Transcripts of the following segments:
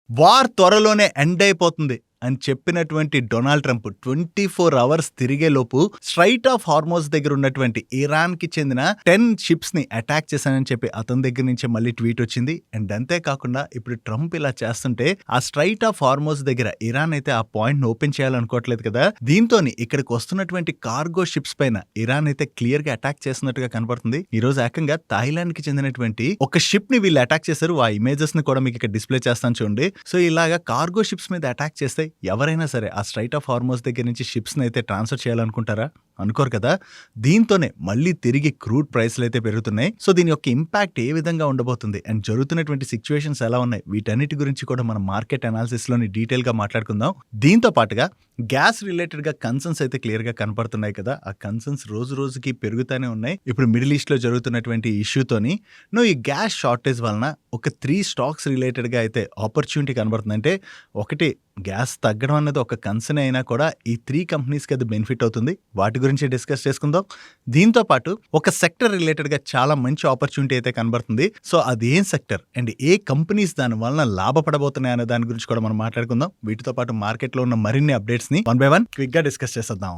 War త్వరలోనే end అయిపోతుంది అని చెప్పినటువంటి డొనాల్డ్ ట్రంప్ 24 అవర్స్ తిరిగే లోపు స్ట్రైట్ ఆఫ్ హార్మోస్ దగ్గర ఉన్నటువంటి ఇరాన్ కి చెందిన 10 షిప్స్ ని అటాక్ చేశానని చెప్పి అతని దగ్గర నుంచి మళ్ళీ ట్వీట్ వచ్చింది. అండ్ అంతేకాకుండా ఇప్పుడు ట్రంప్ ఇలా చేస్తుంటే ఆ స్ట్రైట్ ఆఫ్ హార్మోస్ దగ్గర ఇరాన్ అయితే ఆ పాయింట్ ని ఓపెన్ చేయాలనుకోవట్లేదు కదా. దీంతో ఇక్కడికి వస్తున్నటువంటి కార్గో షిప్స్ పైన ఇరాన్ అయితే క్లియర్ గా అటాక్ చేస్తున్నట్టుగా కనబడుతుంది. ఈ రోజు ఏకంగా థాయిలాండ్ కి చెందినటువంటి ఒక షిప్ ని వీళ్ళు అటాక్ చేశారు. ఆ ఇమేజెస్ ని కూడా మీకు ఇక్కడ డిస్ప్లే చేస్తాను చూడండి. సో ఇలాగా కార్గో షిప్స్ మీద అటాక్ చేస్తే ఎవరైనా సరే ఆ స్ట్రైట్ ఆఫ్ హార్మోస్ దగ్గర నుంచి షిప్స్ని అయితే ట్రాన్స్ఫర్ చేయాలనుకుంటారా? అనుకోరు కదా. దీంతోనే మళ్ళీ తిరిగి క్రూడ్ ప్రైస్లు అయితే పెరుగుతున్నాయి. సో దీని యొక్క ఇంపాక్ట్ ఏ విధంగా ఉండబోతుంది అండ్ జరుగుతున్నటువంటి సిచ్యువేషన్స్ ఎలా ఉన్నాయి, వీటన్నిటి గురించి కూడా మనం మార్కెట్ అనాలిసిస్ లోని డీటెయిల్ గా మాట్లాడుకుందాం. దీంతో పాటుగా గ్యాస్ రిలేటెడ్ గా కన్సర్న్స్ అయితే క్లియర్ గా కనపడుతున్నాయి కదా. ఆ కన్సర్న్స్ రోజు రోజుకి పెరుగుతూనే ఉన్నాయి. ఇప్పుడు మిడిల్ ఈస్ట్ లో జరుగుతున్నటువంటి ఇష్యూతోని ఈ గ్యాస్ షార్టేజ్ వలన ఒక 3 స్టాక్స్ రిలేటెడ్ గా అయితే ఆపర్చునిటీ కనబడుతుంది. అంటే ఒకటి గ్యాస్ తగ్గడం అనేది ఒక కన్సర్న్ అయినా కూడా ఈ 3 కంపెనీస్కి అది బెనిఫిట్ అవుతుంది. వాటి గురించి డిస్కస్ చేసుకుందాం. దీంతో పాటు ఒక సెక్టర్ రిలేటెడ్ గా చాలా మంచి ఆపర్చునిటీ అయితే కనబడుతుంది. సో అది ఏం సెక్టర్ అండ్ ఏ కంపెనీస్ దాని వలన లాభపడబోతున్నాయి అనే దాని గురించి కూడా మనం మాట్లాడుకుందాం. వీటితో పాటు మార్కెట్ లో ఉన్న మరిన్ని అప్డేట్స్ ని 1 by 1 క్విక్ గా డిస్కస్ చేసేద్దాం.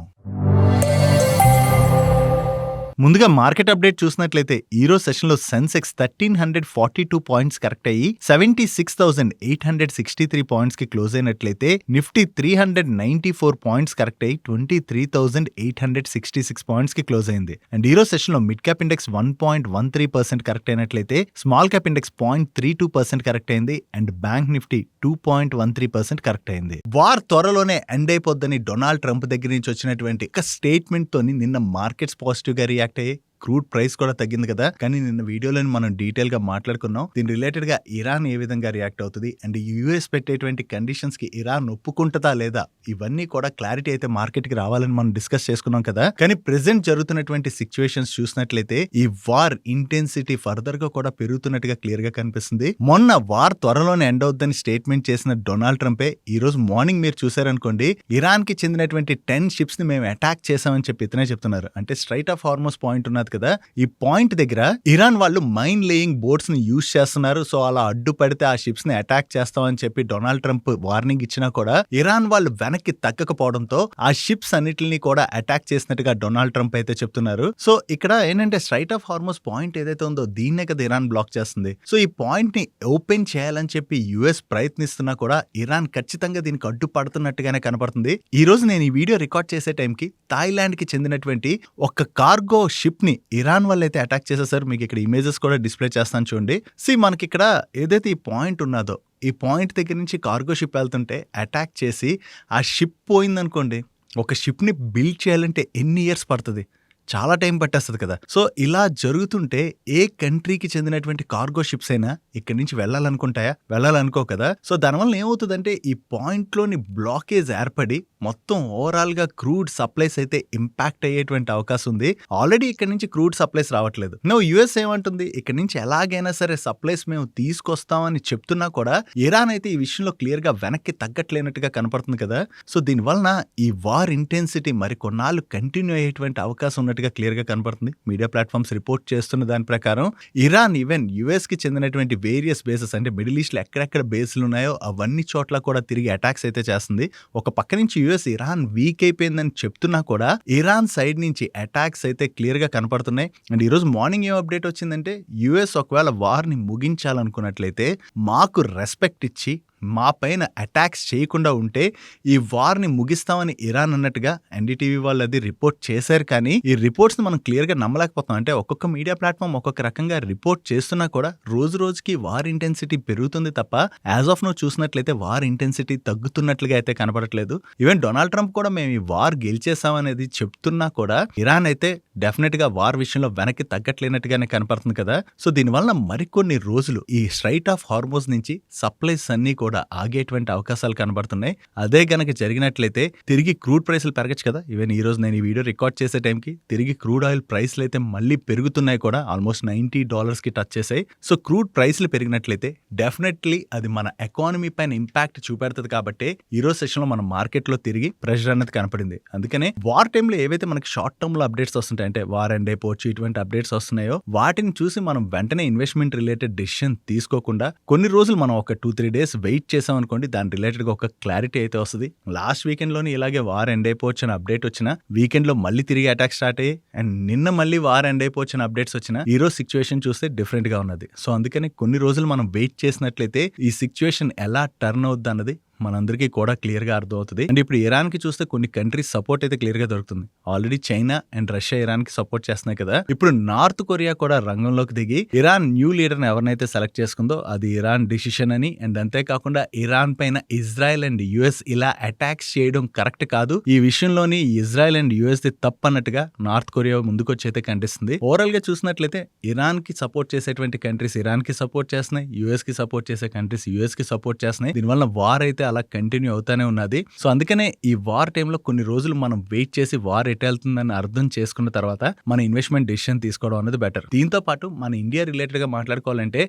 ముందుగా మార్కెట్ అప్డేట్ చూసినట్లయితే ఈ రోజు సెషన్ లో సెన్సెక్స్ 1342 పాయింట్స్ కరెక్ట్ అయ్యి 76,863 పాయింట్స్ కి క్లోజ్ అయినట్లయితే నిఫ్టీ 394 పాయింట్స్ కరెక్ట్ అయ్యి 23,866 పాయింట్స్ కి క్లోజ్ అయింది. అండ్ ఈ రోజు సెషన్ లో మిడ్ క్యాప్ ఇండెక్స్ 1.13% కరెక్ట్ అయినట్లయితే స్మాల్ క్యాప్ ఇండెక్స్ 0.32% కరెక్ట్ అయింది. అండ్ బ్యాంక్ నిఫ్టీ 2.13% కరెక్ట్ అయింది. వార్ త్వరలోనే ఎండ్ అయిపోద్దని డొనాల్డ్ ట్రంప్ దగ్గర నుంచి వచ్చినటువంటి ఒక స్టేట్మెంట్ తోని నిన్న మార్కెట్స్ పాజిటివ్ గా రియాక్ట్ అయ్యి క్రూడ్ ప్రైస్ కూడా తగ్గింది కదా. కానీ నిన్న వీడియోలో మనం డీటెయిల్ గా మాట్లాడుకున్నాం. దీని రిలేటెడ్ గా ఇరాన్ ఏ విధంగా రియాక్ట్ అవుతుంది అండ్ యుఎస్ పెట్టేటువంటి కండిషన్స్ కి ఇరాన్ ఒప్పుకుంటుందా లేదా, ఇవన్నీ కూడా క్లారిటీ అయితే మార్కెట్ కి రావాలని మనం డిస్కస్ చేసుకున్నాం కదా. కానీ ప్రెసెంట్ జరుగుతున్నటువంటి సిచ్యువేషన్స్ చూసినట్లయితే ఈ వార్ ఇంటెన్సిటీ ఫర్దర్ గా కూడా పెరుగుతున్నట్టుగా క్లియర్ గా కనిపిస్తుంది. మొన్న వార్ త్వరలోనే ఎండ్ అవుతుందని స్టేట్మెంట్ చేసిన డొనాల్డ్ ట్రంపే ఈ రోజు మార్నింగ్ మీరు చూసారనుకోండి, ఇరాన్ కి చెందినటువంటి 10 షిప్స్ ని మేము అటాక్ చేసామని చెప్పి ఇతనే చెప్తున్నారు. అంటే స్ట్రైట్ ఆఫ్ హార్మోస్ పాయింట్ ఉన్నది కదా, ఈ పాయింట్ దగ్గర ఇరాన్ వాళ్ళు మైన్ లేయింగ్ బోట్స్ ని యూజ్ చేస్తున్నారు. సో అలా అడ్డుపడితే ఆ షిప్స్ ని అటాక్ చేస్తామని చెప్పి డొనాల్డ్ ట్రంప్ వార్నింగ్ ఇచ్చినా కూడా ఇరాన్ వాళ్ళు వెనక్కి తగ్గకపోవడంతో ఆ షిప్స్ అన్నిటిని కూడా అటాక్ చేసినట్టుగా డొనాల్డ్ ట్రంప్ అయితే చెప్తున్నారు. సో ఇక్కడ ఏంటంటే స్ట్రైట్ ఆఫ్ హార్మోస్ పాయింట్ ఏదైతే ఉందో దీన్నే కదా ఇరాన్ బ్లాక్ చేస్తుంది. సో ఈ పాయింట్ ని ఓపెన్ చేయాలని చెప్పి యుఎస్ ప్రయత్నిస్తున్నా కూడా ఇరాన్ ఖచ్చితంగా దీనికి అడ్డుపడుతున్నట్టుగానే కనపడుతుంది. ఈ రోజు నేను ఈ వీడియో రికార్డ్ చేసే టైంకి థాయిలాండ్ కి చెందినటువంటి ఒక కార్గో షిప్ ని ఇరాన్ వాళ్ళు అయితే అటాక్ చేసేసారు. మీకు ఇక్కడ ఇమేజెస్ కూడా డిస్ప్లే చేస్తాను చూడండి. మనకి ఇక్కడ ఏదైతే ఈ పాయింట్ ఉన్నదో ఈ పాయింట్ దగ్గర నుంచి కార్గో షిప్ వెళ్తుంటే అటాక్ చేసి ఆ షిప్ పోయిందనుకోండి, ఒక షిప్ ని బిల్డ్ చేయాలంటే ఎన్ని ఇయర్స్ పడుతుంది, చాలా టైం పట్టేస్తుంది కదా. సో ఇలా జరుగుతుంటే ఏ కంట్రీకి చెందినటువంటి కార్గో షిప్స్ అయినా ఇక్కడి నుంచి వెళ్ళాలనుకో కదా. సో దానివల్ల ఏమవుతుందంటే ఈ పాయింట్ లోని బ్లాకేజ్ ఏర్పడి మొత్తం ఓవరాల్ గా క్రూడ్ సప్లైస్ అయితే ఇంపాక్ట్ అయ్యేటువంటి అవకాశం ఉంది. ఆల్రెడీ ఇక్కడ నుంచి క్రూడ్ సప్లైస్ రావట్లేదు. యుఎస్ ఏమంటుంది, ఇక్కడ నుంచి ఎలాగైనా సరే సప్లైస్ మేము తీసుకొస్తామని చెప్తున్నా కూడా ఇరాన్ అయితే ఈ విషయంలో క్లియర్ గా వెనక్కి తగ్గట్లేనట్టుగా కనపడుతుంది కదా. సో దీనివలన ఈ వార్ ఇంటెన్సిటీ మరి కొన్నాళ్ళు కంటిన్యూ అయ్యేటువంటి అవకాశం ఉన్నట్టు క్లియర్ గా కనపడుతుంది. మీడియా ప్లాట్ఫామ్స్ రిపోర్ట్ చేస్తున్న దాని ప్రకారం ఇరాన్ ఈవెన్ యుఎస్ కి చెందినటువంటి వేరియస్ బేసెస్ అంటే మిడిల్ ఈస్ట్ లో ఎక్కడెక్కడ బేస్లు ఉన్నాయో అవన్నీ చోట్ల కూడా తిరిగి అటాక్స్ అయితే చేస్తుంది. ఒక పక్క నుంచి యుఎస్ ఇరాన్ వీక్ అయిపోయిందని చెప్తున్నా కూడా ఇరాన్ సైడ్ నుంచి అటాక్స్ అయితే క్లియర్ గా కనపడుతున్నాయి. అండ్ ఈ రోజు మార్నింగ్ ఏం అప్డేట్ వచ్చిందంటే యుఎస్ ఒకవేళ వార్ ని ముగించాలనుకున్నట్లయితే మాకు రెస్పెక్ట్ ఇచ్చి మా పైన అటాక్స్ చేయకుండా ఉంటే ఈ వార్ని ముగిస్తామని ఇరాన్ అన్నట్టుగా ఎన్డీటీవీ వాళ్ళు అది రిపోర్ట్ చేశారు. కానీ ఈ రిపోర్ట్స్ ని మనం క్లియర్ గా నమ్మలేకపోతాం. అంటే ఒక్కొక్క మీడియా ప్లాట్ఫామ్ ఒక్కొక్క రకంగా రిపోర్ట్ చేస్తున్నా కూడా రోజు రోజుకి వార్ ఇంటెన్సిటీ పెరుగుతుంది తప్ప యాజ్ ఆఫ్ నో చూసినట్లయితే వార్ ఇంటెన్సిటీ తగ్గుతున్నట్లుగా అయితే కనపడట్లేదు. ఈవెన్ డొనాల్డ్ ట్రంప్ కూడా మేము ఈ వార్ గెలిచేసామనేది చెప్తున్నా కూడా ఇరాన్ అయితే డెఫినెట్ గా వార్ విషయంలో వెనక్కి తగ్గట్లేనట్టుగానే కనపడుతుంది కదా. సో దీనివల్ల మరికొన్ని రోజులు ఈ స్ట్రైట్ ఆఫ్ హార్మోస్ నుంచి సప్లైస్ అన్ని కూడా ఆగేటువంటి అవకాశాలు కనబడుతున్నాయి. అదే గనక జరిగినట్లయితే తిరిగి క్రూడ్ ప్రైస్లు పెరగచ్చు కదా. ఈవెన్ ఈ రోజు నేను ఈ వీడియో రికార్డ్ చేసే టైంకి తిరిగి క్రూడ్ ఆయిల్ ప్రైస్లు అయితే మళ్ళీ పెరుగుతున్నాయి కూడా, ఆల్మోస్ట్ $90 కి టచ్ చేసాయి. సో క్రూడ్ ప్రైస్లు పెరిగినట్లయితే డెఫినెట్లీ అది మన ఎకానమీ పైన ఇంపాక్ట్ చూపెడుతుంది. కాబట్టి ఈ రోజు సెషన్ లో మన మార్కెట్ లో తిరిగి ప్రెషర్ అనేది కనపడింది. అందుకనే వార్ టైంలో ఏవైతే మనకి షార్ట్ టర్మ్ లో అప్డేట్స్ వస్తుంటాయి, అంటే వార్ ఎండ్ అయిపోవచ్చు ఇటువంటి అప్డేట్స్ వస్తున్నాయో వాటిని చూసి మనం వెంటనే ఇన్వెస్ట్మెంట్ రిలేటెడ్ డెసిషన్ తీసుకోకుండా కొన్ని రోజులు మనం ఒక 2-3 డేస్ వెయిట్ వెయిట్ చేసాం అనుకోండి దాని రిలేటెడ్ గా ఒక క్లారిటీ అయితే వస్తుంది. లాస్ట్ వీకెండ్ లోని ఇలాగే వార్ ఎండ్ అయిపోవచ్చు అని అప్డేట్ వచ్చిన వీకెండ్ లో మళ్ళీ తిరిగి అటాక్ స్టార్ట్ అయ్యి అండ్ నిన్న మళ్ళీ వార్ ఎండ్ అయిపోవచ్చు అని అప్డేట్స్ వచ్చిన ఈ రోజు సిచ్యువేషన్ చూస్తే డిఫరెంట్ గా ఉన్నది. సో అందుకని కొన్ని రోజులు మనం వెయిట్ చేసినట్లయితే ఈ సిచ్యువేషన్ ఎలా టర్న్ అవుద్ది అన్నది మనందరికీ కూడా క్లియర్ గా అర్థమవుతుంది. అండ్ ఇప్పుడు ఇరాన్ కి చూస్తే కొన్ని కంట్రీస్ సపోర్ట్ అయితే క్లియర్ గా దొరుకుతుంది. Already China and Russia Iran కి సపోర్ట్ చేస్తున్నాయి కదా. ఇప్పుడు నార్త్ కొరియా కూడా రంగంలోకి దిగి ఇరాన్ న్యూ లీడర్ ని ఎవరినైతే సెలెక్ట్ చేసుకుందో అది ఇరాన్ డిసిషన్ అని, అండ్ అంతేకాకుండా ఇరాన్ పైన ఇజ్రాయెల్ అండ్ యుఎస్ ఇలా అటాక్స్ చేయడం కరెక్ట్ కాదు, ఈ విషయంలోని ఇజ్రాయెల్ అండ్ యుఎస్ ది తప్పు అన్నట్టుగా నార్త్ కొరియా ముందుకొచ్చి అయితే కనిపిస్తుంది. ఓవరాల్ గా చూసినట్లయితే ఇరాన్ కి సపోర్ట్ చేసేటువంటి కంట్రీస్ ఇరాన్ కి సపోర్ట్ చేస్తున్నాయి, యుఎస్ కి సపోర్ట్ చేసే కంట్రీస్ యుఎస్ కి సపోర్ట్ చేస్తున్నాయి. దీనివల్ల వార్ అయితే అలా కంటిన్యూ అవుతానే ఉన్నది. సో అందుకనే ఈ వార్ టైంలో కొన్ని రోజులు మనం వెయిట్ చేసి వార్ ఎటు వెళ్తుందని అర్థం చేసుకున్న తర్వాత మన ఇన్వెస్ట్మెంట్ డిసిషన్ తీసుకోవడం అనేది బెటర్. దీంతో పాటు మన ఇండియా రిలేటెడ్ గా మాట్లాడుకోవాలంటే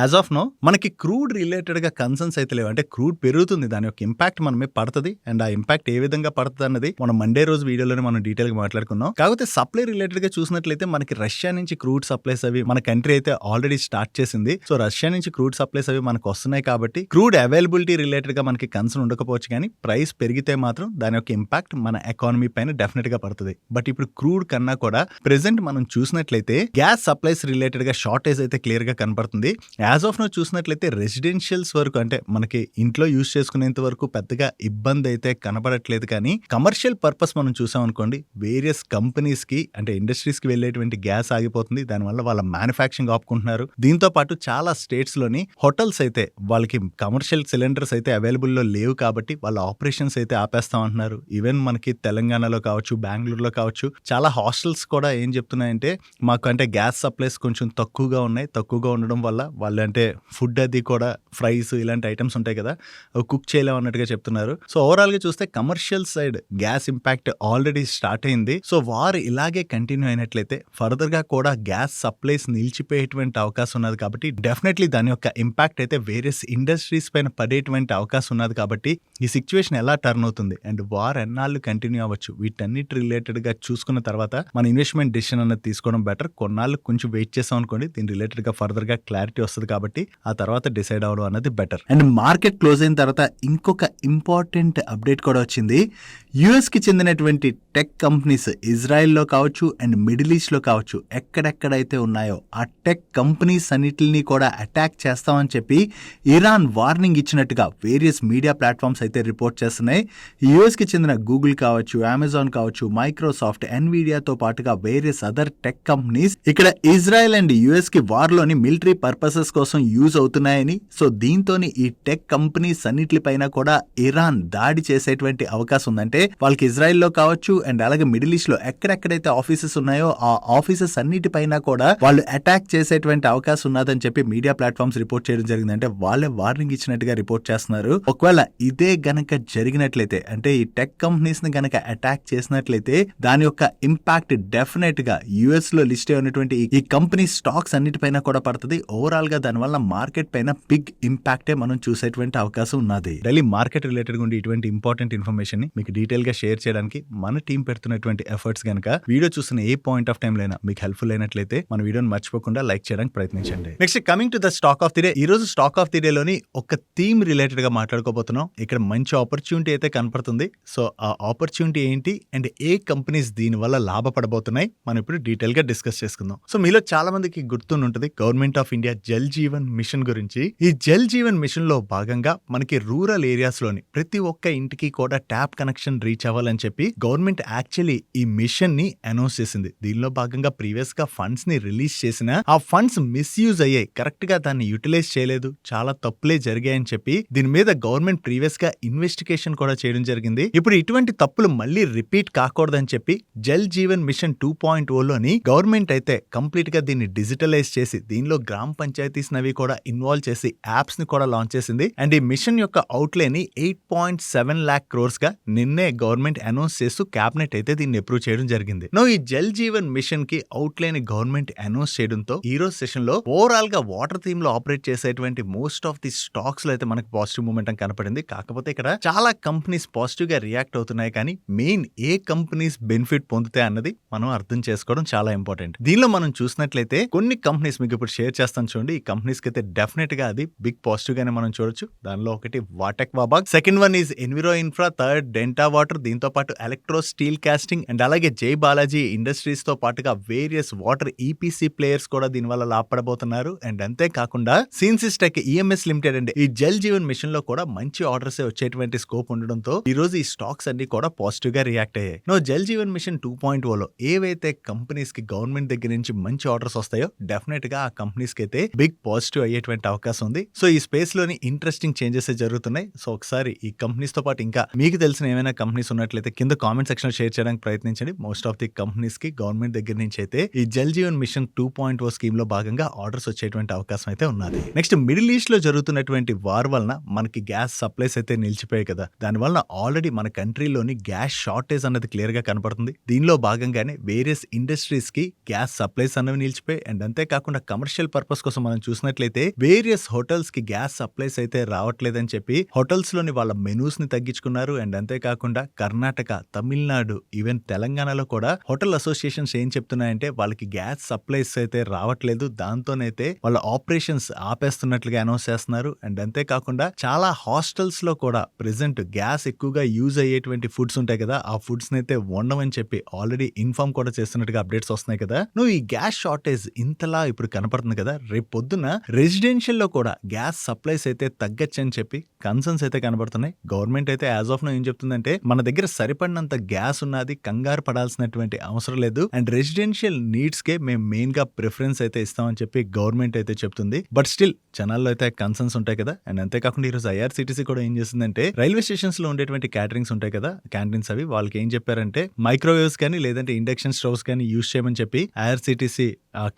యాజ్ ఆఫ్ నో మనకి క్రూడ్ రిలేటెడ్ గా కన్సర్న్స్ అయితే లేవు. అంటే క్రూడ్ పెరుగుతుంది, దాని యొక్క ఇంపాక్ట్ మన మీద పడుతుంది. అండ్ ఆ ఇంపాక్ట్ ఏ విధంగా పడుతుంది అన్నది మనం మండే రోజు వీడియోలోనే మనం డీటెయిల్ గా మాట్లాడుకున్నాం. కాకపోతే సప్లై రిలేటెడ్ గా చూసినట్లయితే మనకి రష్యా నుంచి క్రూడ్ సప్లైస్ అవి మన కంట్రీ అయితే ఆల్రెడీ స్టార్ట్ చేసింది. సో రష్యా నుంచి క్రూడ్ సప్లైస్ అవి మనకు వస్తున్నాయి కాబట్టి క్రూడ్ అవైలబిలిటీ రిలేటెడ్ గా మనకి కన్సర్న్ ఉండకపోవచ్చు, కానీ ప్రైస్ పెరిగితే మాత్రం దాని యొక్క ఇంపాక్ట్ మన ఎకానమీ పైన డెఫినెట్ గా పడుతుంది. బట్ ఇప్పుడు క్రూడ్ కన్నా కూడా ప్రెసెంట్ మనం చూసినట్లయితే గ్యాస్ సప్లైస్ రిలేటెడ్ గా షార్టేజ్ అయితే క్లియర్ గా కనపడుతుంది. యాజ్ ఆఫ్ నో చూసినట్లయితే రెసిడెన్షియల్స్ వరకు అంటే మనకి ఇంట్లో యూజ్ చేసుకునేంత వరకు పెద్దగా ఇబ్బంది అయితే కనపడట్లేదు, కానీ కమర్షియల్ పర్పస్ మనం చూసాం అనుకోండి వేరియస్ కంపెనీస్ కి అంటే ఇండస్ట్రీస్ కి వెళ్ళేటువంటి గ్యాస్ ఆగిపోతుంది. దానివల్ల వాళ్ళ మ్యానుఫ్యాక్చరింగ్ ఆపుకుంటున్నారు. దీంతో పాటు చాలా స్టేట్స్ లోని హోటల్స్ అయితే వాళ్ళకి కమర్షియల్ సిలిండర్స్ అయితే అవైలబుల్ లో లేవు కాబట్టి వాళ్ళ ఆపరేషన్స్ అయితే ఆపేస్తాం అంటున్నారు. ఈవెన్ మనకి తెలంగాణలో కావచ్చు, బెంగళూరులో కావచ్చు చాలా హాస్టల్స్ కూడా ఏం చెప్తున్నాయంటే మాకు అంటే గ్యాస్ సప్లైస్ కొంచెం తక్కువగా ఉన్నాయి, తక్కువగా ఉండడం వల్ల వాళ్ళు అంటే ఫుడ్ అది కూడా ఫ్రైస్ ఇలాంటి ఐటమ్స్ ఉంటాయి కదా అవి కుక్ చేయలేము అన్నట్టుగా చెప్తున్నారు. సో ఓవరాల్ గా చూస్తే commercial side gas impact already start అయింది. సో వార్ ఇలాగే కంటిన్యూ అయినట్లయితే ఫర్దర్ గా కూడా గ్యాస్ సప్లైస్ నిలిచిపోయేటువంటి అవకాశం ఉన్నది కాబట్టి డెఫినెట్లీ దాని యొక్క ఇంపాక్ట్ అయితే వేరియస్ ఇండస్ట్రీస్ పైన పడేటువంటి అవకాశం ఉన్నది. కాబట్టి ఈ సిచ్యువేషన్ ఎలా టర్న్ అవుతుంది అండ్ వార్ ఎన్నాళ్ళు కంటిన్యూ అవ్వచ్చు వీటన్నిటి రిలేటెడ్ గా చూసుకున్న తర్వాత మన ఇన్వెస్ట్మెంట్ డిసిషన్ అనేది తీసుకోవడం బెటర్. కొన్నాళ్ళు కొంచెం వెయిట్ చేసాం అనుకోండి దీని రిలేటెడ్ గా ఫర్దర్ గా క్లారిటీ వస్తుంది కాబట్టి ఆ తర్వాత డిసైడ్ అవ్వడం అనేది బెటర్. అండ్ మార్కెట్ క్లోజ్ అయిన తర్వాత ఇంకొక ఇంపార్టెంట్ అప్డేట్ కూడా వచ్చింది. యుఎస్ కి చెందినటువంటి టెక్ కంపెనీస్ ఇజ్రాయెల్లో కావచ్చు అండ్ మిడిల్ ఈస్ట్ లో కావచ్చు ఎక్కడెక్కడైతే ఉన్నాయో ఆ టెక్ కంపెనీస్ అన్నిటిని కూడా అటాక్ చేస్తామని చెప్పి ఇరాన్ వార్నింగ్ ఇచ్చినట్టుగా వేరియస్ మీడియా ప్లాట్ఫామ్స్ అయితే రిపోర్ట్ చేస్తున్నాయి. యుఎస్ కి చెందిన గూగుల్ కావచ్చు, అమెజాన్ కావచ్చు, మైక్రోసాఫ్ట్, ఎన్విడియాతో పాటుగా వేరియస్ అదర్ టెక్ కంపెనీస్ ఇక్కడ ఇజ్రాయెల్ అండ్ యుఎస్ కి వార్ లోని మిలిటరీ పర్పసెస్ కోసం యూజ్ అవుతున్నాయని, సో దీంతోని ఈ టెక్ కంపెనీస్ అన్నిటిపైన కూడా ఇరాన్ దాడి చేసేటువంటి అవకాశం ఉందంటే వాళ్ళకి ఇజ్రాయెల్లో కావచ్చు అండ్ అలాగే మిడిల్ ఈస్ట్ లో ఎక్కడెక్కడైతే ఆఫీసెస్ ఉన్నాయో ఆ ఆఫీసెస్ అన్నిటిపైన కూడా వాళ్ళు అటాక్ చేసేటువంటి అవకాశం ఉన్నదని చెప్పి మీడియా ప్లాట్ఫామ్స్ రిపోర్ట్ చేయడం జరిగింది. అంటే వాళ్ళే వార్నింగ్ ఇచ్చినట్టుగా రిపోర్ట్ చేస్తున్నారు. ఒకవేళ ఇదే గనక జరిగినట్లయితే అంటే ఈ టెక్ కంపెనీస్ ని గనక అటాక్ చేసినట్లయితే దాని యొక్క ఇంపాక్ట్ డెఫినెట్ గా యుఎస్ లో లిస్ట్ అయినటువంటి ఈ కంపెనీ స్టాక్స్ అన్నిటిపైన కూడా పడుతుంది. ఓవరాల్ గా దానివల్ల మార్కెట్ పైన బిగ్ ఇంపాక్టే మనం చూసేటువంటి అవకాశం ఉన్నది. డైలీ మార్కెట్ రిలేటెడ్ గా ఇటువంటి ఇంపార్టెంట్ ఇన్ఫర్మేషన్ ని మీకు డీటెయిల్ గా షేర్ చేయడానికి మన టీం పెడుతున్నటువంటి ఎఫర్ట్స్ గనక వీడియో చూసిన ఏ పాయింట్ ఆఫ్ టైం లైనా మీకు హెల్ప్ఫుల్ అయినట్లయితే మన వీడియోని మర్చిపోకుండా లైక్ చేయడానికి ప్రయత్నించండి. Next coming to the stock of the day. ఈ రోజు స్టాక్ ఆఫ్ ది డే లోని ఒక థీమ్ రిలేటెడ్ గా మాట్లాడుకోబోతున్నాం. ఇక్కడ మంచి ఆపర్చునిటీ అయితే కనపడుతుంది. సో ఆ ఆపర్చునిటీ ఏంటి అండ్ ఏ కంపెనీస్ దీని వల్ల లాభపడబోతున్నాయి మనం ఇప్పుడు డీటెయిల్ గా డిస్కస్ చేసుకుందాం. సో మీలో చాలా మందికి గుర్తుంటుంది government of India Jal Jeevan mission గురించి. ఈ జల్ జీవన్ మిషన్ లో భాగంగా మనకి రూరల్ ఏరియాస్ లోని ప్రతి ఒక్క ఇంటికి కూడా ట్యాప్ కనెక్షన్ రీచ్ అవ్వాలని చెప్పి గవర్నమెంట్ యాక్చువల్లీ ఈ మిషన్ ని అనౌన్స్ చేసింది. దీనిలో భాగంగా ప్రీవియస్ గా ఫండ్స్ ని రిలీజ్ చేసిన ఆ ఫండ్స్ మిస్యూజ్ అయ్యాయి, కరెక్ట్ గా దాన్ని యూటిలైజ్ చేయలేదు, చాలా తప్పులే జరిగాయని చెప్పి దీని మీద గవర్నమెంట్ ప్రీవియస్ గా ఇన్వెస్టిగేషన్ కూడా చేయడం జరిగింది. ఇప్పుడు ఇటువంటి తప్పులు మళ్ళీ రిపీట్ కాకూడదని చెప్పి జల్ జీవన్ మిషన్ 2.0 లోని గవర్నమెంట్ అయితే కంప్లీట్ గా దీన్ని డిజిటలైజ్ చేసి దీనిలో గ్రామ పంచాయతీస్ నవి కూడా ఇన్వాల్వ్ చేసి యాప్స్ ని కూడా లాంచ్ చేసింది. అండ్ ఈ మిషన్ యొక్క అవుట్లే ని 8.7 lakh crores గా నిన్నే గవర్నమెంట్ అనౌన్స్ చేస్తూ క్యాబినెట్ అయితే దీన్ని అప్రూవ్ చేయడం జరిగింది. నో ఈ జల్ జీవన్ మిషన్ కి అవుట్లే ని గవర్నమెంట్ అనౌన్స్ చేయడంతో ఈ రోజు సెషన్ లో ఓవరాల్ గా వాటర్ థీమ్ లో ఆపరేట్ చేసేటువంటి మోస్ట్ ఆఫ్ ది స్టాక్స్ లో అయితే మనకు పాజిటివ్ మూమెంటం కనపడింది. కాకపోతే ఇక్కడ చాలా కంపెనీస్ పాజిటివ్ గా రియాక్ట్ అవుతున్నాయి, కానీ మెయిన్ ఏ కంపెనీస్ బెనిఫిట్ పొందుతాయి అన్నది మనం అర్థం చేసుకోవడం చాలా ఇంపార్టెంట్. దీనిలో మనం చూసినట్లయితే కొన్ని కంపెనీస్ మీకు ఇప్పుడు షేర్ చేస్తాను చూడండి. ఈ కంపెనీస్ కి అయితే డెఫినెట్ గా అది బిగ్ పాజిటివ్ గానే మనం చూడొచ్చు. దానిలో ఒకటి VA Tech Wabag, second one is Enviro Infra, third Denta Water, దీంతో పాటు ఎలక్ట్రో స్టీల్ కాస్టింగ్ అండ్ అలాగే జై బాలాజీ ఇండస్ట్రీస్ తో పాటుగా వేరియస్ వాటర్ ఈపీసీ ప్లేయర్స్ కూడా దీని వల్ల లాభపడబోతున్నారు. అండ్ అంతేకాకుండా సిన్సిస్ టెక్, ఈఎంఎస్ లిమిటెడ్ అండ్ ఈ జల్ జీవన్ మిషన్ లో కూడా మంచి ఆర్డర్స్ వచ్చేటువంటి స్కోప్ ఉండడంతో ఈ రోజు ఈ స్టాక్స్ అన్ని కూడా పాజిటివ్ గా రియాక్ట్ అయ్యాయి. నో జల్ జీవన్ మిషన్ 2.0లో ఏవైతే కంపెనీస్ కి గవర్నమెంట్ దగ్గర నుంచి మంచి ఆర్డర్స్ వస్తాయో డెఫినెట్ గా ఆ కంపెనీస్ కి అయితే బిగ్ పాజిటివ్ అయ్యేటువంటి అవకాశం ఉంది. సో ఈ స్పేస్ లోని ఇంట్రెస్టింగ్ చేంజెస్ జరుగుతున్నాయి. సో ఒకసారి ఈ కంపెనీస్ తో పాటు ఇంకా మీకు తెలిసిన ఏమైనా కంపెనీస్ ఉన్నట్లయితే కింద కామెంట్ సెక్షన్ లో షేర్ చేయడానికి ప్రయత్నించండి. మోస్ట్ ఆఫ్ ది కంపెనీస్ కి గవర్నమెంట్ దగ్గర నుంచి అయితే ఈ జల్ జీవన్ మిషన్ 2.0 స్కీమ్ లో భాగంగా ఆర్డర్స్ వచ్చేటువంటి అవకాశం అయితే ఉన్నది. నెక్స్ట్ మిడిల్ ఈస్ట్ లో జరుగుతున్నటువంటి వార్ వలన మనకి గ్యాస్ సప్లైస్ అయితే నిలిచిపోయాయి కదా. దాని వలన ఆల్రెడీ మన కంట్రీలోని గ్యాస్ షార్టేజ్ అన్నది క్లియర్ గా కనపడుతుంది. దీనిలో భాగంగానే వేరియస్ ఇండస్ట్రీస్ కి గ్యాస్ సప్లైస్ అనేవి నిలిచిపోయాయి. అండ్ అంతేకాకుండా కమర్షియల్ పర్పస్ కోసం మనం చూసినట్లయితే వేరియస్ హోటల్స్ కి గ్యాస్ సప్లైస్ అయితే రావట్లేదని చెప్పి హోటల్స్ లోని వాళ్ళ మెనూస్ ని తగ్గించుకున్నారు. అండ్ అంతేకాకుండా కర్ణాటక, తమిళనాడు, ఈవెన్ తెలంగాణలో కూడా హోటల్ అసోసియేషన్స్ ఏం చెప్తున్నాయంటే వాళ్ళకి గ్యాస్ సప్లైస్ అయితే రావట్లేదు, దాంతోనైతే వాళ్ళ ఆపరేషన్స్ ఆపేస్తున్నట్లుగా అనౌన్స్ చేస్తున్నారు. అండ్ అంతేకాకుండా చాలా హాస్టల్స్ లో కూడా ప్రెసెంట్ గ్యాస్ ఎక్కువగా యూజ్ అయ్యేటువంటి ఫుడ్స్ ఉంటాయి కదా, ఆ ఫుడ్స్ అయితే వండమని చెప్పి ఆల్రెడీ ఇన్ఫార్మ్ కూడా చేస్తున్నట్టుగా అప్డేట్స్ వస్తున్నాయి కదా. నువ్వు ఈ గ్యాస్ షార్టేజ్ ఇంతలా ఇప్పుడు కనపడుతుంది కదా, రేపు పొద్దున రెసిడెన్షియల్ లో కూడా గ్యాస్ సప్లైస్ అయితే తగ్గచ్చని చెప్పి కన్సర్న్స్ అయితే కనబడుతున్నాయి. గవర్నమెంట్ అయితే యాజ్ ఆఫ్ నో ఏం చెప్తుందంటే మన దగ్గర సరిపడినంత గ్యాస్ ఉన్నది, కంగారు పడాల్సినటువంటి అవసరం లేదు, అండ్ రెసిడెన్షియల్ నీడ్స్ కే మేము మెయిన్ గా ప్రిఫరెన్స్ అయితే ఇస్తామని చెప్పి గవర్నమెంట్ అయితే చెప్తుంది. బట్ స్టిల్ జనాల్లో అయితే కన్సర్న్స్ ఉంటాయి కదా. అండ్ అంతేకాకుండా ఈరోజు ఐఆర్సీటీసీ కూడా ఏం చేస్తుందంటే రైల్వే స్టేషన్స్ లో ఉండేటువంటి క్యాటరింగ్స్ ఉంటాయి కదా, క్యాంటీన్స్, అవి వాళ్ళకి ఏం చెప్పారంటే మైక్రోవేవ్స్ కానీ లేదంటే ఇండక్షన్ స్టవ్స్ కానీ యూజ్ చేయమని చెప్పి ఐఆర్సీటీసీ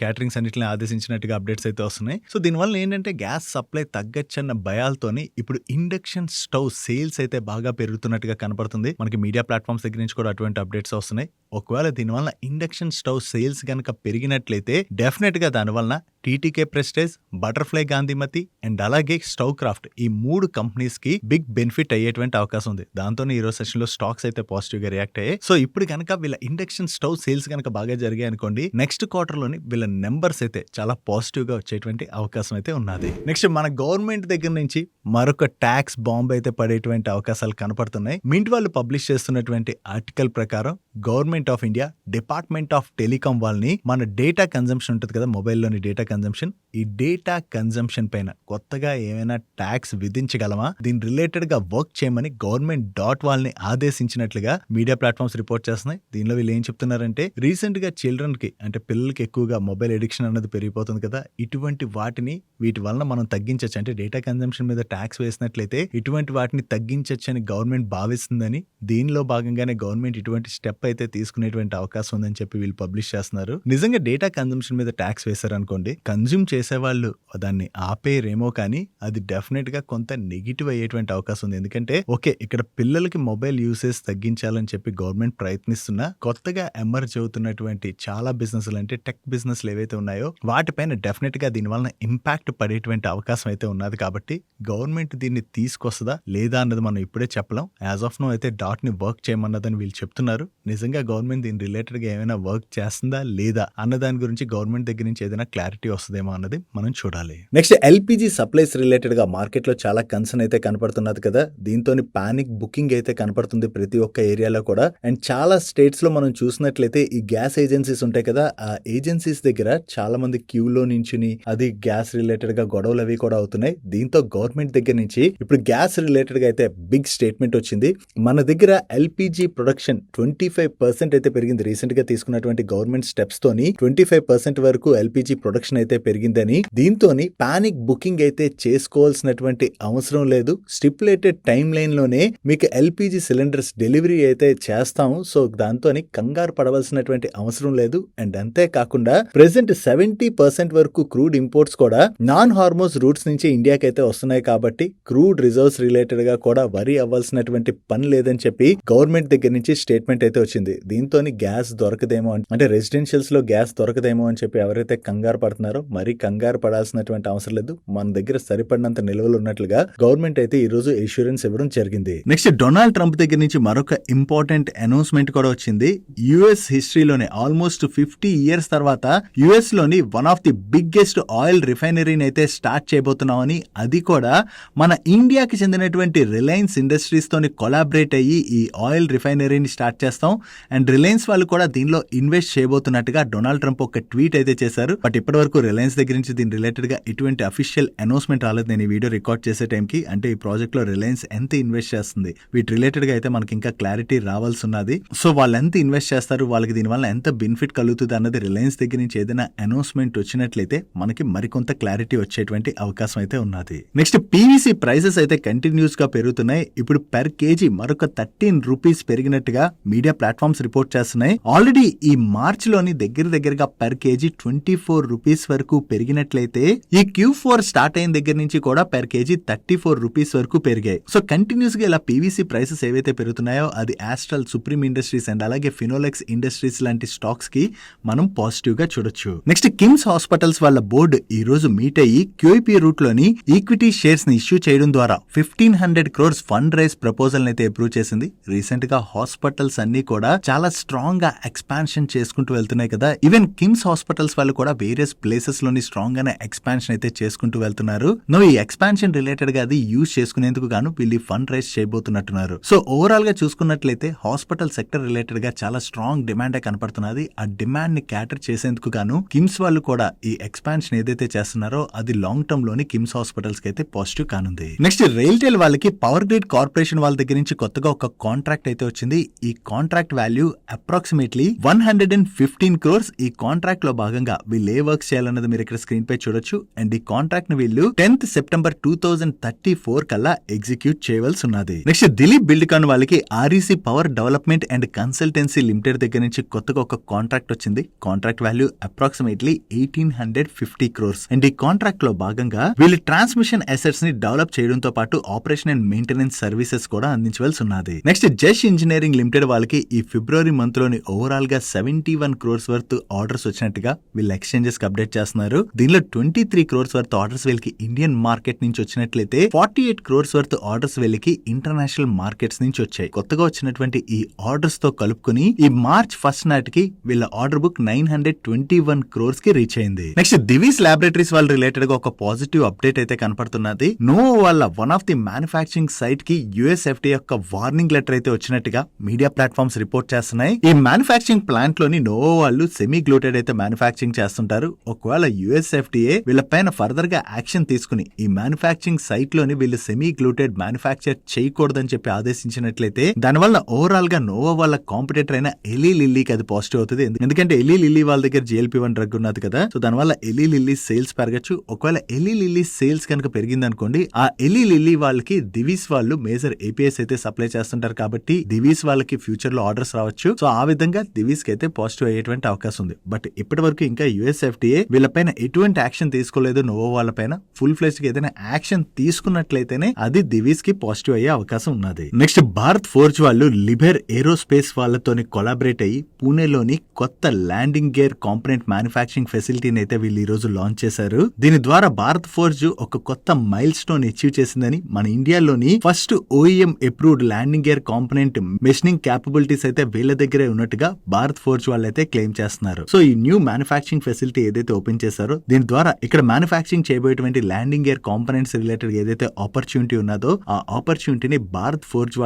క్యాటరింగ్స్ అన్నిటిని ఆదేశించినట్టుగా అప్డేట్స్ అయితే వస్తున్నాయి. సో దీనివల్ల ఏంటంటే గ్యాస్ సప్లై తగ్గచ్చన్న భయాలతోని ఇప్పుడు ఇండక్షన్ స్టవ్ సేల్స్ అయితే బాగా పెరుగుతున్నట్టుగా కనపడుతుంది. మనకి మీడియా ప్లాట్ఫామ్స్ దగ్గర నుంచి కూడా అటువంటి అప్డేట్స్ వస్తున్నాయి. ఒకవేళ దీనివల్ల ఇండక్షన్ స్టవ్ సేల్స్ కనుక పెరిగినట్లయితే డెఫినెట్ గా దానివల్ల టీటీకే ప్రెస్టేజ్, బటర్ఫ్లై గాంధీమతి అండ్ అలాగే స్టవ్ క్రాఫ్ట్ ఈ 3 కంపెనీస్ కి బిగ్ బెనిఫిట్ అయ్యేటువంటి అవకాశం ఉంది. దాంతో ఈ రోజు సెషన్ లో స్టాక్స్ అయితే పాజిటివ్ గా రియాక్ట్ అయ్యాయి. సో ఇప్పుడు కనుక వీళ్ళ ఇండక్షన్ స్టవ్ సేల్స్ కనుక బాగా జరిగాయి అనుకోండి, నెక్స్ట్ క్వార్టర్ లోని వీళ్ళ నెంబర్స్ అయితే చాలా పాజిటివ్ గా వచ్చేటువంటి అవకాశం అయితే ఉన్నది. నెక్స్ట్ మన గవర్నమెంట్ దగ్గర నుంచి మరొక ట్యాక్స్ బాంబ్ అయితే పడేటువంటి అవకాశాలు కనపడుతున్నాయి. మింట్ వాళ్ళు పబ్లిష్ చేస్తున్నటువంటి ఆర్టికల్ ప్రకారం government of India, department of telecom వాళ్ళని మన డేటా కన్జంప్షన్ ఉంటుంది కదా, మొబైల్లోని డేటా కన్జంప్షన్, ఈ డేటా కన్జంప్షన్ పైన కొత్తగా ఏమైనా ట్యాక్స్ విధించగలమా, దీని రిలేటెడ్ గా వర్క్ చేయమని గవర్నమెంట్ వాళ్ళని ఆదేశించినట్లుగా మీడియా ప్లాట్ఫామ్స్ రిపోర్ట్ చేస్తున్నాయి. దీనిలో వీళ్ళు ఏం చెప్తున్నారంటే రీసెంట్ గా చిల్డ్రన్ కి అంటే పిల్లలకి ఎక్కువగా మొబైల్ ఎడిక్షన్ అనేది పెరిగిపోతుంది కదా, ఇటువంటి వాటిని వీటి వలన మనం తగ్గించవచ్చు, అంటే డేటా కన్జంప్షన్ మీద ట్యాక్స్ వేసినట్లయితే ఇటువంటి వాటిని తగ్గించవచ్చు అని గవర్నమెంట్ భావిస్తుందని, దీనిలో భాగంగానే గవర్నమెంట్ ఇటువంటి స్టెప్ అయితే తీసుకునేటువంటి అవకాశం ఉందని చెప్పి వీళ్ళు పబ్లిష్ చేస్తున్నారు. నిజంగా డేటా కన్జంప్షన్ మీద ట్యాక్స్ వేశారు అనుకోండి, కన్జ్యూమ్ చేసేవాళ్ళు దాన్ని ఆపేరేమో, కానీ అది డెఫినెట్ గా కొంత నెగిటివ్ అయ్యేటువంటి అవకాశం ఉంది. ఎందుకంటే ఓకే, ఇక్కడ పిల్లలకి మొబైల్ యూసేజ్ తగ్గించాలని చెప్పి గవర్నమెంట్ ప్రయత్నిస్తున్నా కొత్తగా ఎమర్జ్ అవుతున్నటువంటి చాలా బిజినెస్లు అంటే టెక్ బిజినెస్లు ఏవైతే ఉన్నాయో వాటిపైన డెఫినెట్ గా దీని వలన ఇంపాక్ట్ పడేటువంటి అవకాశం అయితే ఉన్నది. కాబట్టి గవర్నమెంట్ దీన్ని తీసుకొస్తుందా లేదా అన్నది మనం ఇప్పుడే చెప్పలేం. యాజ్ ఆఫ్ నో అయితే డాట్ ని వర్క్ చేయమన్నదని వీళ్ళు చెప్తున్నారు. నిజంగా గవర్నమెంట్ దీని రిలేటెడ్ గా ఏమైనా వర్క్ చేస్తుందా లేదా అన్న దాని గురించి గవర్నమెంట్ దగ్గర నుంచి ఏదైనా క్లారిటీ వస్తుందేమో అన్నది మనం చూడాలి. నెక్స్ట్ ఎల్పిజి సప్లైస్ రిలేటెడ్ గా మార్కెట్ లో చాలా కన్సర్న్ అయితే కనపడుతున్నది కదా, దీంతో పానిక్ బుకింగ్ అయితే కనపడుతుంది ప్రతి ఒక్క ఏరియాలో కూడా. అండ్ చాలా స్టేట్స్ లో మనం చూసినట్లయితే ఈ గ్యాస్ ఏజెన్సీస్ ఉంటాయి కదా, ఆ ఏజెన్సీస్ దగ్గర చాలా మంది క్యూలో నించుని అది గ్యాస్ రిలేటెడ్ గా గొడవలు అవి కూడా అవుతున్నాయి. దీంతో గవర్నమెంట్ దగ్గర నుంచి ఇప్పుడు గ్యాస్ రిలేటెడ్ గా అయితే బిగ్ స్టేట్మెంట్ వచ్చింది. మన దగ్గర ఎల్పిజి ప్రొడక్షన్ 25% అయితే పెరిగింది. రీసెంట్ గా తీసుకున్నటువంటి గవర్నమెంట్ స్టెప్స్ తోని 25% వరకు ఎల్పిజి ప్రొడక్షన్ అయితే పెరిగిందని, దీంతోని పానిక్ బుకింగ్ అయితే చేసుకోవాల్సినటువంటి అవసరం లేదు. స్టిపులేటెడ్ టైం లైన్ లోనే మీకు ఎల్పిజి సిలిండర్స్ డెలివరీ అయితే చేస్తాము. సో దాంతో కంగారు పడవలసినటువంటి అవసరం లేదు. అండ్ అంతేకాకుండా ప్రెసెంట్ 70% వరకు క్రూడ్ ఇంపోర్ట్స్ కూడా నాన్ హార్మోస్ రూట్స్ నుంచి ఇండియాకి అయితే వస్తున్నాయి. కాబట్టి క్రూడ్ రిజర్వ్స్ రిలేటెడ్ గా కూడా వరి అవ్వాల్సినటువంటి పని లేదని చెప్పి గవర్నమెంట్ దగ్గర నుంచి స్టేట్మెంట్ అయితే వచ్చింది. దీంతోని గ్యాస్ దొరకదేమో అంటే రెసిడెన్షియల్స్ లో గ్యాస్ దొరకదేమో అని చెప్పి ఎవరైతే కంగారు పడుతున్నారో మరీ కంగారు పడాల్సినటువంటి అవసరం లేదు. మన దగ్గర సరిపడినంత నిల్వలు ఉన్నట్లుగా గవర్నమెంట్ అయితే ఈ రోజు ఇన్సూరెన్స్ ఇవ్వడం జరిగింది. నెక్స్ట్ డొనాల్డ్ ట్రంప్ దగ్గర నుంచి మరొక ఇంపార్టెంట్ అనౌన్స్మెంట్ కూడా వచ్చింది. యుఎస్ హిస్టరీలోనే ఆల్మోస్ట్ 50 years తర్వాత యుఎస్ లోని one of the biggest oil రిఫైనరీని అయితే స్టార్ట్ చేయబోతున్నామని, అది కూడా మన ఇండియాకి చెందినటువంటి రిలయన్స్ ఇండస్ట్రీస్ తోని కొలాబరేట్ అయ్యి ఈ ఆయిల్ రిఫైనరీని స్టార్ట్ చేస్తాం అండ్ రిలయన్స్ వాళ్ళు కూడా దీనిలో ఇన్వెస్ట్ చేయబోతున్నట్టుగా డొనాల్డ్ ట్రంప్ ఒక ట్వీట్ అయితే చేశారు. బట్ ఇప్పటి వరకు రిలయన్స్ దగ్గర నుంచి దీని రిలేటెడ్ గా ఎటువంటి అఫీషియల్ అనౌన్స్మెంట్ రాలేదు. నేను ఈ వీడియో రికార్డ్ చేసే టైంకి, అంటే ఈ ప్రాజెక్ట్ లో రిలయన్స్ ఎంత ఇన్వెస్ట్ చేస్తుంది వీటి రిలేటెడ్ గా అయితే మనకి ఇంకా క్లారిటీ రావాల్సి ఉన్నది. సో వాళ్ళు ఎంత ఇన్వెస్ట్ చేస్తారు, వాళ్ళకి దీనివల్ల ఎంత బెనిఫిట్ కలుగుతుంది అన్నది రిలయన్స్ దగ్గర నుంచి ఏదైనా అనౌన్స్మెంట్ వచ్చినట్లయితే మనకి మరికొంత క్లారిటీ వచ్చేటువంటి అవకాశం అయితే ఉన్నది. నెక్స్ట్ పీవీసీ ప్రైసెస్ అయితే కంటిన్యూస్ గా పెరుగుతున్నాయి. ఇప్పుడు పెర్ కేజీ మరొక 13 రూపీస్ పెరిగినట్టుగా మీడియా ప్లాట్ఫామ్స్ రిపోర్ట్ చేస్తున్నాయి. ఆల్రెడీ ఈ మార్చ్ లోని దగ్గరగా పెర్ కేజీ 24 రూపీస్ వరకు పెరిగినట్లయితే ఈ Q4 స్టార్ట్ అయిన దగ్గర నుంచి కూడా పెర్ కేజీ 34 రూపీస్ వరకు పెరిగాయి. సో కంటిన్యూస్ గా ఇలా పీవీసీ ప్రైసెస్ ఏవైతే పెరుగుతున్నాయో అది ఆస్ట్రల్, సుప్రీం ఇండస్ట్రీస్ అండ్ అలాగే ఫినోలెక్స్ ఇండస్ట్రీస్ లాంటి స్టాక్స్ కి మనం పాజిటివ్ గా చూడొచ్చు. నెక్స్ట్ కిమ్స్ హాస్పిటల్స్ వాళ్ళ బోర్డు ఈ రోజు మీట్ అయ్యి QIP రూట్ లోని ఈక్విటీ షేర్స్ ని ఇష్యూ చేయడం ద్వారా 1500 crores ఫండ్ రైజ్ ప్రపోజల్ అయితే అప్రూవ్ చేసింది. రీసెంట్ గా హాస్పిటల్స్ అన్ని కూడా చాలా స్ట్రాంగ్ గా ఎక్స్పాన్షన్ చేసుకుంటూ వెళ్తున్నాయి కదా. ఈవెన్ కిమ్స్ హాస్పిటల్స్ వాళ్ళు కూడా వేరియస్ ప్లేసెస్ లోని స్ట్రాంగ్ గానే ఎక్స్పాన్షన్ అయితే చేసుకుంటూ వెళ్తున్నారు. ఈ ఎక్స్పాన్షన్ రిలేటెడ్ గా అది యూజ్ చేసుకునేందుకు గాను వీళ్ళు ఫండ్ రైజ్ చేయబోతున్నట్టున్నారు. సో ఓవరాల్ గా చూసుకున్నట్లయితే హాస్పిటల్ సెక్టర్ రిలేటెడ్ గా చాలా స్ట్రాంగ్ డిమాండ్ కనపడుతున్నది. ఆ డిమాండ్ ని క్యాటర్ చేసేందుకు గాను కిమ్స్ వాళ్ళు కూడా ఈ ఎక్స్పాన్షన్ ఏదైతే చేస్తున్నారో అది లాంగ్ టర్మ్ లోని కిమ్స్ హాస్పిటల్స్ కి అయితే పాజిటివ్ కానుంది. నెక్స్ట్ రైల్టెల్ వాళ్ళకి పవర్ గ్రిడ్ కార్పొరేషన్ వాళ్ళ దగ్గర నుంచి కొత్తగా ఒక కాంట్రాక్ట్ అయితే వచ్చింది. ఈ కాంట్రాక్ట్ వాల్యూ అప్రాక్సిమేట్లీ 115 crores. ఈ కాంట్రాక్ట్ లో భాగంగా వీళ్ళు ఏ వర్క్స్ చేయాలన్నది మీరు ఇక్కడ స్క్రీన్ పై చూడొచ్చు. అండ్ ఈ కాంట్రాక్ట్ ని వీళ్ళు 10th September 2034 కల్లా ఎగ్జిక్యూట్ చేయవలసి ఉన్నది. నెక్స్ట్ దిలీప్ బిల్డ్కాన్ వాళ్ళకి REC power development and consultancy limited దగ్గర నుంచి కొత్తగా ఒక కాంట్రాక్ట్ వచ్చింది. Contract value approximately 1850 crores. And ఈ కాంట్రాక్ట్ లో భాగంగా వీళ్ళు ట్రాన్స్మిషన్ అసెట్స్ ని డెవలప్ చేయడంతో పాటు ఆపరేషన్ అండ్ మెయింటెనెన్స్ సర్వీసెస్ కూడా అందించవలసి ఉన్నది. నెక్స్ట్ జష్ ఇంజనీరింగ్ లిమిటెడ్ వాళ్ళకి ఈ ఫిబ్రవరి మంత్ లోని ఓవరాల్ గా 71 crores వర్త్ ఆర్డర్స్ వచ్చినట్టుగా వీళ్ళు ఎక్స్చేంజెస్ కి అప్డేట్ చేస్తున్నారు. దీనిలో 23 crores వర్త్ ఆర్డర్స్ వీళ్ళకి ఇండియన్ మార్కెట్ నుంచి వచ్చినట్లయితే 48 crores వర్త్ ఆర్డర్స్ వీళ్ళకి ఇంటర్నేషనల్ మార్కెట్స్ నుంచి వచ్చాయి. కొత్తగా వచ్చినటువంటి ఈ ఆర్డర్స్ తో కలుపుకుని ఈ మార్చ్ 1st నాటికి వీళ్ళ ఆర్డర్ బుక్ 921 crores కి రీచ్ అయింది. నెక్స్ట్ దివీస్ ల్యాబొరేటరీస్ వాళ్ళ రిలేటెడ్ గా ఒక పాజిటివ్ అప్డేట్ అయితే కనపడుతున్నది. నోవో వాళ్ళ one of the manufacturing site కి USFDA యొక్క వార్నింగ్ లెటర్ అయితే వచ్చినట్టుగా మీడియా ప్లాట్ఫామ్స్ రిపోర్ట్ చేస్తున్నాయి. ఈ మ్యానుఫ్యాక్చరింగ్ ప్లాంట్ లోని నోవో వాళ్ళు సెమీ గ్లూటెడ్ అయితే మ్యానుఫ్యాక్చరింగ్ చేస్తుంటారు. ఒకవేళ USFDA వీళ్ళపైన ఫర్దర్ గా యాక్షన్ తీసుకుని ఈ మ్యానుఫ్యాక్చరింగ్ సైట్ లోని వీళ్ళు సెమీ గ్లూటెడ్ మ్యానుఫ్యాక్చర్ చేయకూడదని చెప్పి ఆదేశించినట్లయితే దానివల్ల ఓవరాల్ గా నోవో వాళ్ళ కాంపిటేటర్ అయిన ఎలీ లిల్లీకి అది పాజిటివ్ అవుతుంది. ఎందుకంటే ఎలీ లిల్లీ వాళ్ళ దగ్గర GLP-1 డ్రగ్ ఉన్నది కదా. సో దానివల్ల ఎలీ లిల్లీ సేల్స్ పెరగచ్చు. ఒకవేళ ఎలీ లిల్లీ సేల్స్ కనుక పెరిగింది అనుకోండి, ఆ ఎలీ లిల్లీ వాళ్ళకి దివీస్ వాళ్ళు మేజర్ APIs అయితే సప్లై చేస్తుంటారు కాబట్టి దివీస్ వాళ్ళకి ఫ్యూచర్ లో ఆర్డర్స్ రావచ్చు. సో ఆ విధంగా దివీస్ కి అయితే పాజిటివ్ అయ్యేటువంటి అవకాశం ఉంది. బట్ ఇప్పటి వరకు ఇంకా USFDA వీళ్ళపైన ఎటువంటి యాక్షన్ తీసుకోలేదు. నోవో వాళ్ళపైన ఫుల్ ఫ్లెజ్ గా ఏదైనా యాక్షన్ తీసుకున్నట్లయితేనే అది దివీస్ కి పాజిటివ్ అయ్యే అవకాశం ఉన్నది. నెక్స్ట్ భారత్ ఫోర్జ్ వాళ్ళు లిబెర్ ఏరోస్పేస్ వాళ్ళతోని కొలాబరేట్ అయ్యి పూణేలోని కొత్త ల్యాండింగ్ గేర్ కాంపోనెంట్ మ్యానుఫ్యాక్చరింగ్ ఫెసిలిటీని అయితే వీళ్ళు ఈ రోజు లాంచ్ చేశారు. దీని ద్వారా భారత్ ఫోర్జ్ ఒక కొత్త మైల్ స్టోన్ అచీవ్ చేసిందని, మన ఇండియాలోని first OEM approved landing gear component machining capabilities అయితే వీళ్ళ దగ్గరే ఉన్నట్టుగా భారత్ ఫోర్జ్ వాళ్ళు అయితే క్లెయిమ్ చేస్తున్నారు. సో ఈ న్యూ మ్యానుఫ్యాక్చరింగ్ ఫెసిలిటీ ఏదైతే ఓపెన్ చేశారో దీని ద్వారా ఇక్కడ మ్యానుఫ్యాక్చరింగ్ చేయబోయేటువంటి ల్యాండింగ్ గేర్ కాంపోనెంట్స్ రిలేటెడ్ ఏదైతే ఆపర్చునిటీ ఉన్నదో ఆ ఆపర్చునిటీని భారత్ ఫోర్జ్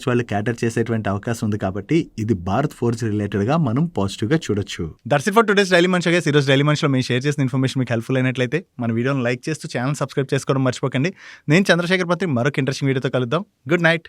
వాళ్ళు క్యాటర్ చేసేటువంటి అవకాశం ఉంది. కాబట్టి ఇది భారత్ ఫోర్జ్ రిలేటెడ్ గా మనం పాజిటివ్ గా చూడొచ్చు. That's it for today's daily munch. ఈ రోజు డైలీ మంచ్ లో మేము షేర్ చేసిన ఇన్ఫర్మేషన్ మీకు హెల్ప్ఫుల్ అయినట్లయితే మన వీడియోని లైక్ చేస్తూ ఛానల్ సబ్స్క్రైబ్ చేసుకోవడం మర్చిపోకండి. నేను చంద్రశేఖర్ పత్రి మరొక ఇంట్రెస్టింగ్ వీడియోతో కలుద్దాం. Good night.